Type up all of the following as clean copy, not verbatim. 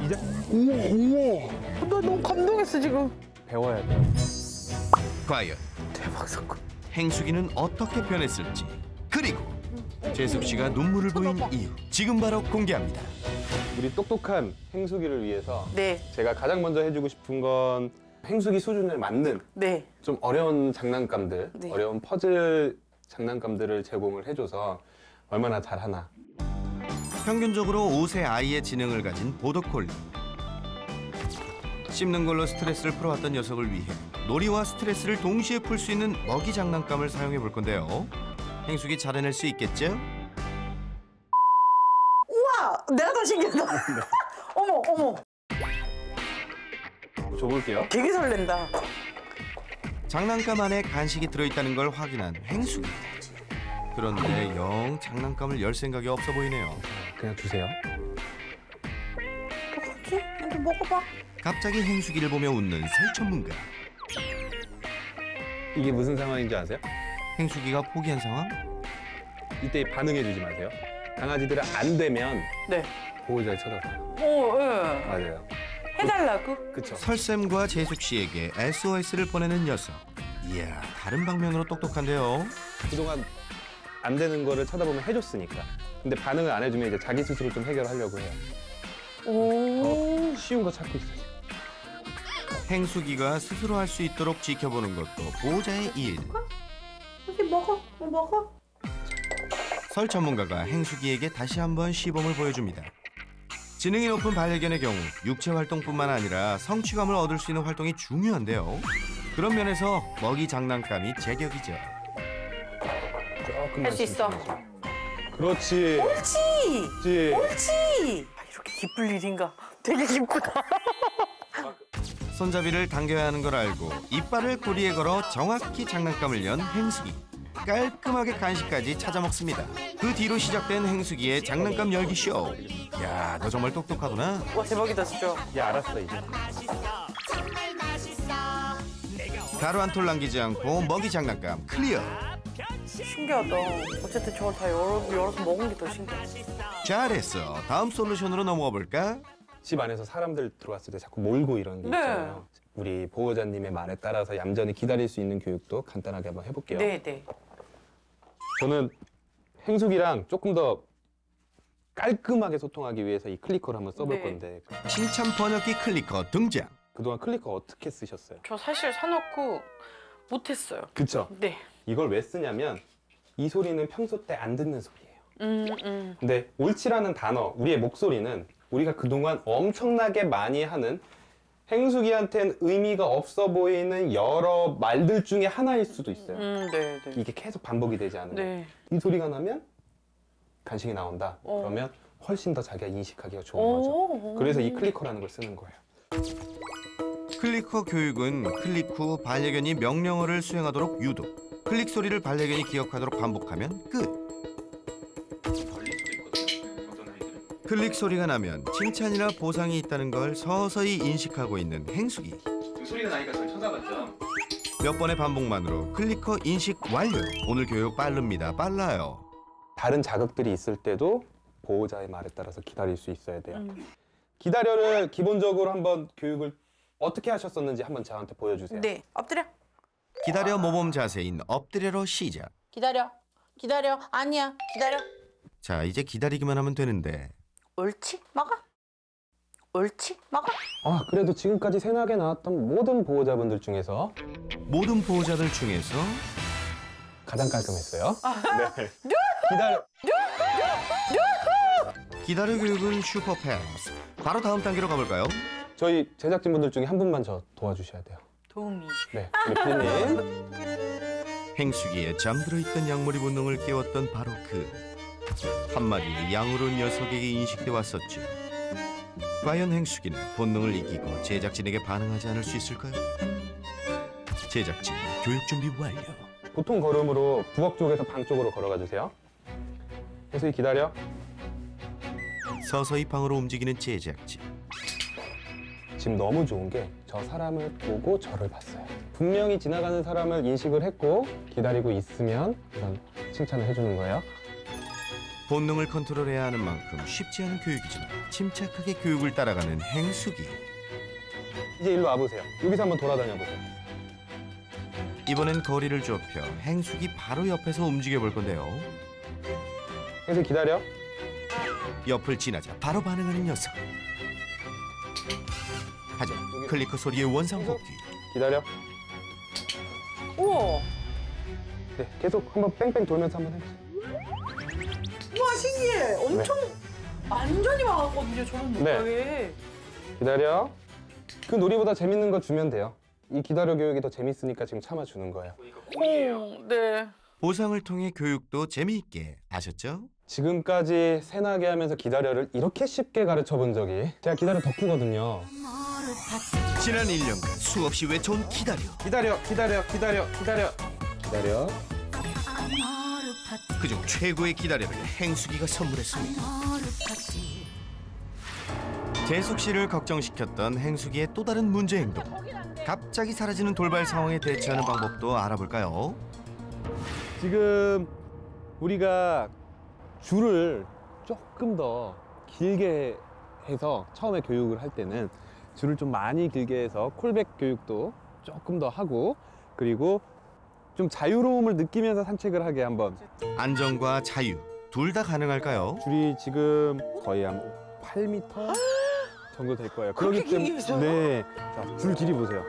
시작. 우와. 나 너무 감동했어 지금. 배워야 돼요. 과연 대박 사건. 행숙이는 어떻게 변했을지, 그리고 재숙 씨가 눈물을 보인 이유, 지금 바로 공개합니다. 우리 똑똑한 행숙이를 위해서 네. 제가 가장 먼저 해주고 싶은 건 행숙이 수준에 맞는 네. 좀 어려운 장난감들, 네. 어려운 퍼즐 장난감들을 제공을 해줘서 얼마나 잘하나. 평균적으로 5세 아이의 지능을 가진 보더콜리. 씹는 걸로 스트레스를 풀어왔던 녀석을 위해 놀이와 스트레스를 동시에 풀 수 있는 먹이 장난감을 사용해 볼 건데요. 행숙이 잘해낼 수 있겠죠? 우와, 내가 더 신기하다. 어머, 어머. 줘볼게요. 되게 설렌다. 장난감 안에 간식이 들어있다는 걸 확인한 행숙이. 그런데 영 장난감을 열 생각이 없어 보이네요. 그냥 주세요. 어떡하지? 먼저 먹어봐. 갑자기 행숙이를 보며 웃는 새 전문가. 이게 무슨 상황인지 아세요? 행숙이가 포기한 상황? 이때 반응해주지 마세요. 강아지들은 안 되면 네. 보호자를 쳐다봐요. 예. 맞아요. 해달라고? 그쵸. 설쌤과 재숙 씨에게 SOS를 보내는 녀석. 이야, 다른 방면으로 똑똑한데요. 그동안 안 되는 거를 쳐다보면 해줬으니까. 근데 반응을 안 해주면 이제 자기 스스로 좀 해결하려고 해요. 오. 쉬운 거 찾고 있어요. 행숙이가 스스로 할 수 있도록 지켜보는 것도 보호자의 일. 이렇게 먹어. 먹어. 설 전문가가 행숙이에게 다시 한번 시범을 보여줍니다. 지능이 높은 반려견의 경우 육체 활동뿐만 아니라 성취감을 얻을 수 있는 활동이 중요한데요. 그런 면에서 먹이 장난감이 제격이죠. 조금만 할 수 있어. 그렇지. 옳지. 그렇지. 옳지. 아, 이렇게 기쁠 일인가? 되게 기쁘다. 손잡이를 당겨야 하는 걸 알고 이빨을 고리에 걸어 정확히 장난감을 연 행숙이. 깔끔하게 간식까지 찾아 먹습니다. 그 뒤로 시작된 행숙이의 장난감 열기 쇼. 야, 너 정말 똑똑하구나. 와, 대박이다 진짜. 야, 알았어 이제. 가루 한 톨 남기지 않고 먹이 장난감 클리어. 신기하다. 어쨌든 저걸 다 열어서 먹은 게 더 신기해. 잘했어. 다음 솔루션으로 넘어가 볼까? 집 안에서 사람들 들어왔을 때 자꾸 몰고 이런 게 네. 있잖아요. 우리 보호자님의 말에 따라서 얌전히 기다릴 수 있는 교육도 간단하게 한번 해볼게요. 네, 네. 저는 행숙이랑 조금 더 깔끔하게 소통하기 위해서 이 클리커를 한번 써볼 네. 건데 칭찬 번역기 클리커 등장. 그동안 클리커 어떻게 쓰셨어요? 저 사실 사놓고 못했어요. 그쵸? 네. 이걸 왜 쓰냐면 이 소리는 평소 때 안 듣는 소리예요. 근데 옳지라는 단어, 우리의 목소리는 우리가 그동안 엄청나게 많이 하는 행숙이한테는 의미가 없어 보이는 여러 말들 중에 하나일 수도 있어요. 네, 네. 이게 계속 반복이 되지 않으면 네. 이 소리가 나면 간식이 나온다. 그러면 훨씬 더 자기가 인식하기가 좋은 거죠. 그래서 이 클리커라는 걸 쓰는 거예요. 클리커 교육은 클릭 후 반려견이 명령어를 수행하도록 유도. 클릭 소리를 반려견이 기억하도록 반복하면 끝. 클릭 소리가 나면 칭찬이나 보상이 있다는 걸 서서히 인식하고 있는 행숙이. 그 소리가 나니까 저희 찾아봤죠. 몇 번의 반복만으로 클리커 인식 완료. 오늘 교육 빠릅니다. 빨라요. 다른 자극들이 있을 때도 보호자의 말에 따라서 기다릴 수 있어야 돼요. 기다려를 기본적으로 한번 교육을 어떻게 하셨었는지 한번 저한테 보여주세요. 네. 엎드려. 기다려 모범 자세인 엎드려로 시작. 기다려. 기다려. 아니야. 기다려. 자, 이제 기다리기만 하면 되는데. 옳지. 먹어. 옳지. 먹어. 아, 그래도 지금까지 생각에 나왔던 모든 보호자분들 중에서 모든 보호자들 중에서 가장 깔끔했어요. 네. 기다려. 기다려 교육은 슈퍼 패스. 바로 다음 단계로 가볼까요? 저희 제작진분들 중에 한 분만 저 도와주셔야 돼요. 도우미. 네, 우리 피디님. 행숙이의 잠들어 있던 양머리 본능을 깨웠던 바로 그 한마디의 양으로 녀석에게 인식돼 왔었죠. 과연 행숙이는 본능을 이기고 제작진에게 반응하지 않을 수 있을까요? 제작진 교육 준비 완료. 보통 걸음으로 부엌 쪽에서 방 쪽으로 걸어가 주세요. 그래서 기다려. 서서히 방으로 움직이는 제작진. 지금 너무 좋은 게 저 사람을 보고 저를 봤어요. 분명히 지나가는 사람을 인식을 했고 기다리고 있으면 이런 칭찬을 해주는 거예요. 본능을 컨트롤해야 하는 만큼 쉽지 않은 교육이지만 침착하게 교육을 따라가는 행숙이. 이제 일로 와보세요. 여기서 한번 돌아다녀 보세요. 이번엔 거리를 좁혀 행숙이 바로 옆에서 움직여 볼 건데요. 행숙 기다려. 옆을 지나자 바로 반응하는 녀석. 하지만 클리커 소리의 원상복귀. 기다려. 우와. 네, 계속 한번 뺑뺑 돌면서 한번 해보세요. 우와, 신기해. 엄청 완전히 막았거든요, 저는 못하게. 기다려. 그 놀이보다 재밌는 거 주면 돼요. 이 기다려 교육이 더 재밌으니까 지금 참아주는 거예요. 네. 보상을 통해 교육도 재미있게. 아셨죠? 지금까지 새나게 하면서 기다려를 이렇게 쉽게 가르쳐 본 적이 제가 기다려 덕후거든요. 지난 1년간 수없이 외쳐온 기다려. 기다려, 기다려, 기다려, 기다려. 기다려. 그중 최고의 기다려를 행숙이가 선물했습니다. 재숙 씨를 걱정시켰던 행숙이의 또 다른 문제 행동. 갑자기 사라지는 돌발 상황에 대처하는 방법도 알아볼까요? 지금 우리가 줄을 조금 더 길게 해서 처음에 교육을 할 때는 줄을 좀 많이 길게 해서 콜백 교육도 조금 더 하고 그리고 좀 자유로움을 느끼면서 산책을 하게 한번. 안정과 자유 둘 다 가능할까요? 줄이 지금 거의 한 8m 정도 될 거예요. 그렇게 그렇기 길게 있어요? 네. 자, 줄 길이 보세요.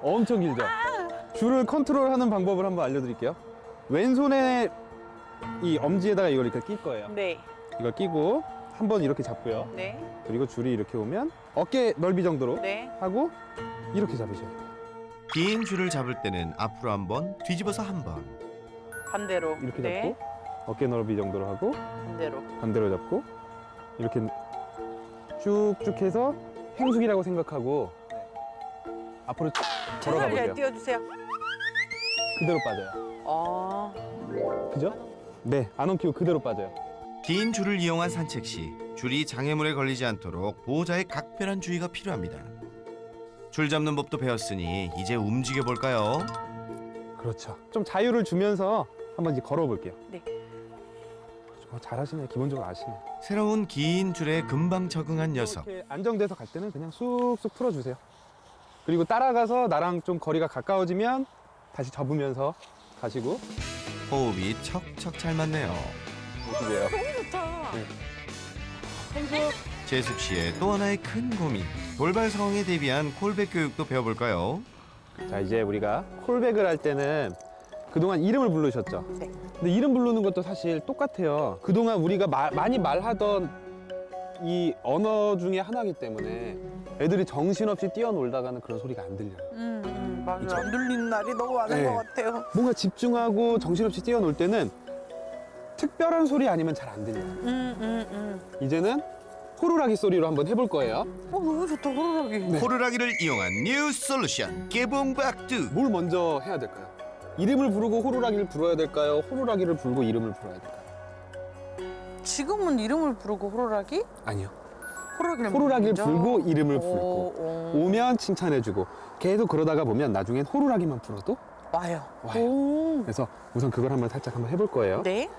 엄청 길죠? 줄을 컨트롤하는 방법을 한번 알려드릴게요. 왼손에 이 엄지에다가 이걸 이렇게 낄 거예요. 네. 이걸 끼고 한번 이렇게 잡고요. 네. 그리고 줄이 이렇게 오면 어깨 넓이 정도로 네. 하고 이렇게 잡으셔야 돼요. 긴 줄을 잡을 때는 앞으로 한 번, 뒤집어서 한 번. 반대로. 이렇게 네. 잡고 어깨 넓이 정도로 하고 반대로. 반대로 잡고 이렇게 쭉쭉 해서 행숙이라고 생각하고 앞으로 걸어가 보세요. 띄워주세요. 그대로 빠져요. 아. 그죠? 네, 안 엉키고 그대로 빠져요. 긴 줄을 이용한 산책 시 줄이 장애물에 걸리지 않도록 보호자의 각별한 주의가 필요합니다. 줄 잡는 법도 배웠으니 이제 움직여 볼까요? 그렇죠. 좀 자유를 주면서 한번 이제 걸어볼게요. 네. 잘하시네. 기본적으로 아시네. 새로운 긴 줄에 금방 적응한 녀석. 이렇게 안정돼서 갈 때는 그냥 쑥쑥 풀어주세요. 그리고 따라가서 나랑 좀 거리가 가까워지면 다시 접으면서 가시고. 호흡이 척척 잘 맞네요. 보시고요. 좋다. 네. 재숙 씨의 또 하나의 큰 고민. 돌발 상황에 대비한 콜백 교육도 배워볼까요? 자, 이제 우리가 콜백을 할 때는 그동안 이름을 부르셨죠? 네. 근데 이름 부르는 것도 사실 똑같아요. 그동안 우리가 많이 말하던 이 언어 중에 하나이기 때문에 애들이 정신없이 뛰어놀다가는 그런 소리가 안 들려요. 맞아요. 그쵸? 안 들리는 날이 너무 많은 네. 것 같아요. 뭔가 집중하고 정신없이 뛰어놀 때는 특별한 소리 아니면 잘 안 들려요. 이제는 호루라기 소리로 한번 해볼 거예요. 너무 좋다, 호루라기. 네. 호루라기를 이용한 뉴 솔루션 개봉박두. 뭘 먼저 해야 될까요? 이름을 부르고 호루라기를 불어야 될까요? 호루라기를 불고 이름을 불어야 될까요? 지금은 이름을 부르고 호루라기? 아니요. 호루라기를 호루라기를 불고 이름을 불고 오. 오면 칭찬해주고 계속 그러다가 보면 나중엔 호루라기만 불어도 와요. 와요. 오. 그래서 우선 그걸 한번 살짝 한번 해볼 거예요. 네.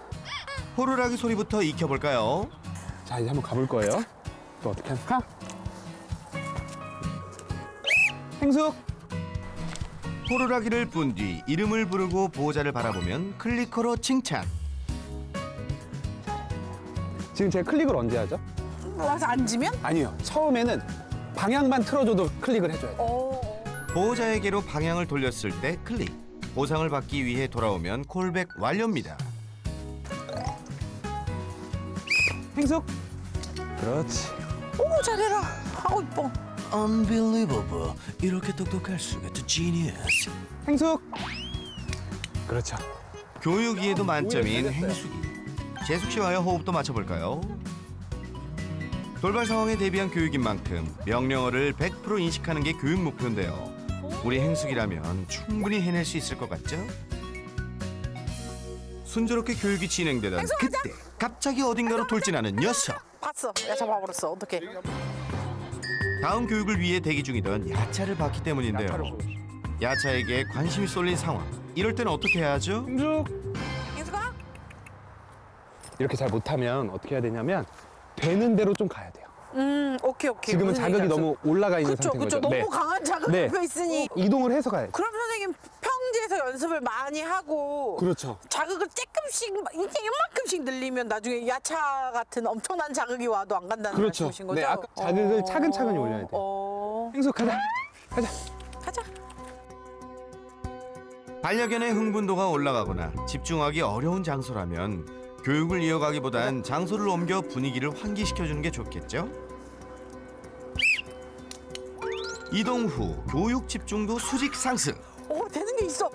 호루라기 소리부터 익혀볼까요? 자, 이제 한번 가볼 거예요. 또 어떻게 할까? 행숙! 호루라기를 분 뒤 이름을 부르고 보호자를 바라보면 클리커로 칭찬. 지금 제가 클릭을 언제 하죠? 와서 앉으면? 아니요. 처음에는 방향만 틀어줘도 클릭을 해줘야 돼요. 오. 보호자에게로 방향을 돌렸을 때 클릭. 보상을 받기 위해 돌아오면 콜백 완료입니다. 행숙! 그렇지. 오, 잘해라. 아우, 이뻐. Unbelievable. 이렇게 똑똑할 수가. The genius. 행숙! 그렇죠. 교육 이해도 만점인 오히려 잘했어요. 행숙이. 재숙 씨와의 호흡도 맞춰볼까요? 돌발 상황에 대비한 교육인 만큼 명령어를 100% 인식하는 게 교육 목표인데요. 우리 행숙이라면 충분히 해낼 수 있을 것 같죠? 순조롭게 교육이 진행되던 그때 갑자기 어딘가로 돌진하는 녀석. 봤어. 야, 잡아버렸어. 어떡해. 다음 교육을 위해 대기 중이던 야차를 봤기 때문인데요. 야차에게 관심이 쏠린 상황. 이럴 때는 어떻게 해야 하죠? 행숙! 인수가? 이렇게 잘 못하면 어떻게 해야 되냐면 되는 대로 좀 가야 돼요. 오케이. 지금은 무슨 자극이 얘기인지 너무 올라가 있는 그쵸, 상태인 그쵸. 거죠. 너무 강한 자극이 네. 옆에 있으니. 이동을 해서 가야 돼요. 그럼 선생님 평지에서 연습을 많이 하고 그렇죠. 자극을 조금씩 이만큼씩 늘리면 나중에 야차 같은 엄청난 자극이 와도 안 간다는 그렇죠. 말씀이신 거죠? 네, 아까 자극을 차근차근히 올려야 돼요. 행수 가자. 가자. 반려견의 흥분도가 올라가거나 집중하기 어려운 장소라면 교육을 이어가기보단 장소를 옮겨 분위기를 환기시켜주는 게 좋겠죠? 이동 후 교육 집중도 수직 상승. 되는 게 있어.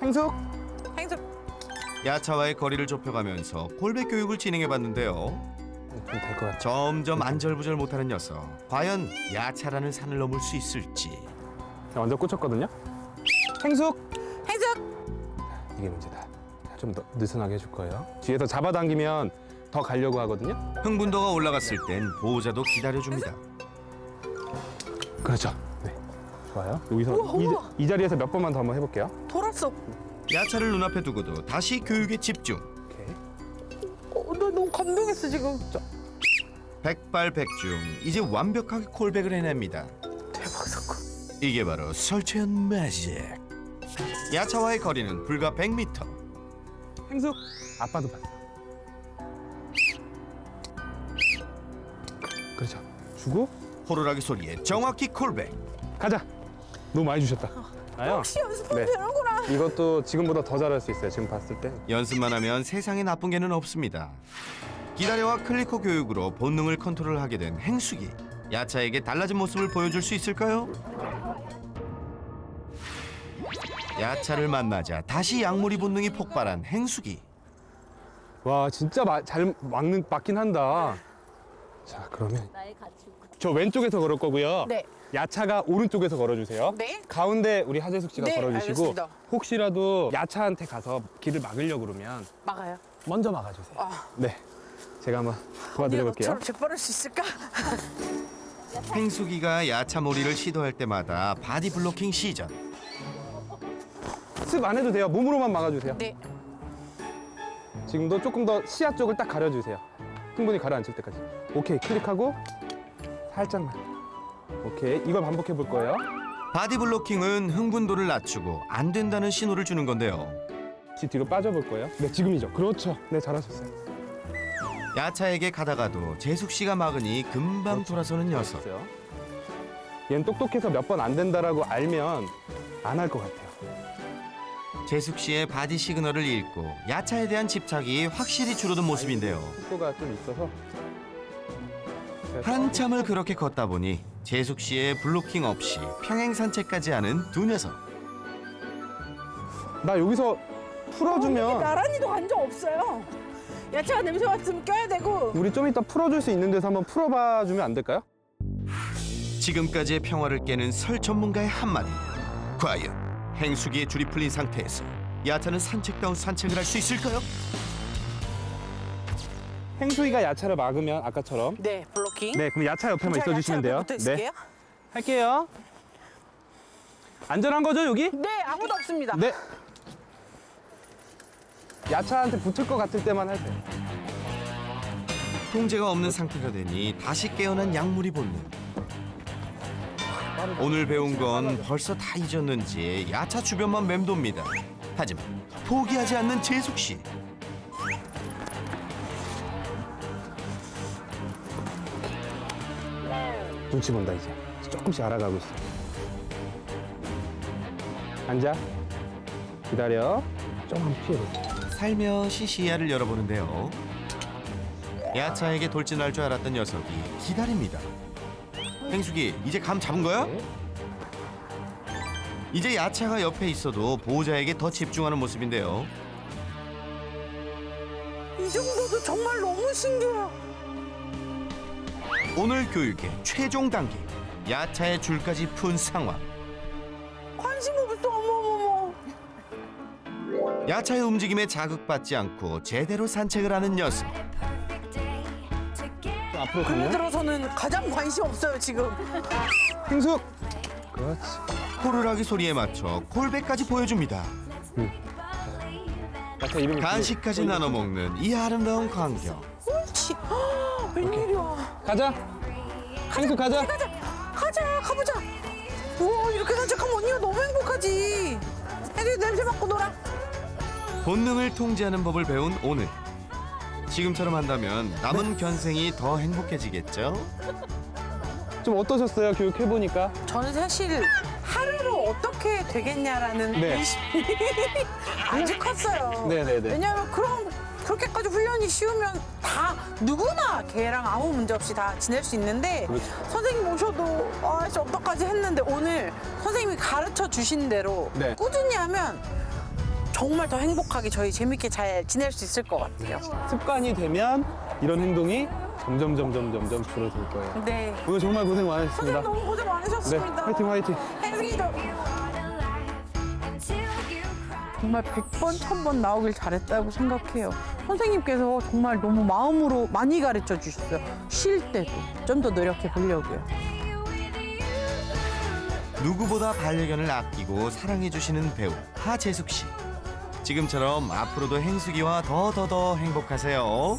행수. 행수. 야차와의 거리를 좁혀가면서 콜백 교육을 진행해봤는데요. 좀 될 것 같죠. 점점 안절부절 못하는 녀석. 과연 야차라는 산을 넘을 수 있을지. 완전 꽂혔거든요. 행숙. 행수. 이게 문제다. 좀 더 느슨하게 해줄 거예요. 뒤에서 잡아당기면 더 가려고 하거든요. 흥분도가 올라갔을 땐 보호자도 기다려줍니다. 그렇죠. 네. 좋아요. 여기서 우와. 이 자리에서 몇 번만 더 한번 해볼게요. 돌았어. 야차를 눈앞에 두고도 다시 교육에 집중. 오케이. 나 너무 감동했어 지금. 백발백중. 이제 완벽하게 콜백을 해냅니다. 대박 사건. 이게 바로 설치현 매직. 야차와의 거리는 불과 100m. 행숙. 아빠도 봤어. 그렇죠. 주고 호루라기 소리에 정확히 콜백. 가자. 너무 많이 주셨다. 아요. 역시 연습하면 네. 되는구나. 이것도 지금보다 더 잘할 수 있어요. 지금 봤을 때. 연습만 하면 세상에 나쁜 개는 없습니다. 기다려와 클리커 교육으로 본능을 컨트롤하게 된 행숙이. 야차에게 달라진 모습을 보여줄 수 있을까요? 야차를 만나자 다시 약물이 본능이 폭발한 행숙이. 와 진짜 잘 맞긴 한다. 자 그러면 저 왼쪽에서 걸을 거고요. 네. 야차가 오른쪽에서 걸어주세요. 네. 가운데 우리 하재숙 씨가 네, 걸어주시고 알겠습니다. 혹시라도 야차한테 가서 길을 막으려고 그러면 막아요. 먼저 막아주세요. 아. 네. 제가 한번 도와드려볼게요. 저처럼 재빠를 수 있을까? 행숙이가 야차 몰이를 시도할 때마다 바디 블로킹 시전. 습 안 해도 돼요. 몸으로만 막아주세요. 네. 지금도 조금 더 시야 쪽을 딱 가려주세요. 충분히 가라앉힐 때까지. 오케이 클릭하고 살짝만. 오케이 이걸 반복해 볼 거예요. 바디 블로킹은 흥분도를 낮추고 안 된다는 신호를 주는 건데요. 뒤로 빠져볼 거예요. 네 지금이죠. 그렇죠. 네 잘하셨어요. 야차에게 가다가도 재숙 씨가 막으니 금방 돌아서는 녀석. 됐어요. 얘는 똑똑해서 몇 번 안 된다라고 알면 안 할 것 같아요. 재숙 씨의 바디 시그널을 읽고 야차에 대한 집착이 확실히 줄어든 모습인데요. 속도가 좀 있어서 한참을 그렇게 걷다 보니 재숙 씨의 블로킹 없이 평행 산책까지 하는 두 녀석. 나 여기서 풀어주면 나란히도 간 적 없어요. 야채가 냄새 맡으면 껴야 되고. 우리 좀 이따 풀어줄 수 있는 데서 한번 풀어봐 주면 안 될까요? 지금까지의 평화를 깨는 설 전문가의 한마디. 과연 행숙이의 줄이 풀린 상태에서 야차는 산책다운 산책을 할 수 있을까요? 행수이가 야차를 막으면 아까처럼 네, 블로킹. 네 그럼 야차 옆에만 제가 있어주시면 야채 돼요. 앞에 붙어 있을게요. 할게요. 안전한 거죠 여기? 네, 아무도 없습니다. 네. 야차한테 붙을 것 같을 때만 하세요. 통제가 없는 상태가 되니 다시 깨어난 약물이 본능. 오늘 배운 건 벌써 다 잊었는지 야차 주변만 맴돕니다. 하지만 포기하지 않는 재숙 씨. 눈치 본다 이제. 조금씩 알아가고 있어. 앉아. 기다려. 조금 피해보세요. 살며시 시야를 열어보는데요. 야차에게 돌진할 줄 알았던 녀석이 기다립니다. 행숙이 이제 감 잡은 거야? 네. 이제 야차가 옆에 있어도 보호자에게 더 집중하는 모습인데요. 이 정도도 정말 너무 신기해요. 오늘 교육의 최종 단계. 야차의 줄까지 푼 상황. 관심 없어, 어머머머. 야차의 움직임에 자극받지 않고 제대로 산책을 하는 녀석. 좀 앞으로 근래 가면 들어서는 가장 관심 없어요, 지금. 행숙. 그렇지. 호루라기 소리에 맞춰 콜백까지 보여줍니다. 마차 이름이 간식까지 나눠 먹는 이 아름다운 광경. 옳지. 웬일이야. 가자. 행수 가자. 가보자. 우와, 이렇게 산책하면 언니가 너무 행복하지. 애들 냄새 맡고 놀아. 본능을 통제하는 법을 배운 오늘. 지금처럼 한다면 남은 견생이 더 행복해지겠죠? 좀 어떠셨어요? 교육해 보니까. 저는 사실 하루로 어떻게 되겠냐라는 네. 의심이 아주 컸어요. 네네네. 왜냐하면 그렇게까지 훈련이 쉬우면 다 누구나 걔랑 아무 문제 없이 다 지낼 수 있는데 그렇죠. 선생님 오셔도 아씨 어떡하지 했는데 오늘 선생님이 가르쳐 주신 대로 네. 꾸준히 하면 정말 더 행복하게 저희 재밌게 잘 지낼 수 있을 것 같아요. 습관이 되면 이런 행동이 점점 줄어들 거예요. 네. 오늘 정말 고생 많으셨습니다. 선생님 너무 고생 네, 많으셨습니다. 화이팅. 행승이도 정말 100번, 1000번 나오길 잘했다고 생각해요. 선생님께서 정말 너무 마음으로 많이 가르쳐 주셨어요. 쉴 때도 좀 더 노력해 보려고요. 누구보다 반려견을 아끼고 사랑해 주시는 배우 하재숙 씨. 지금처럼 앞으로도 행숙이와 더 행복하세요.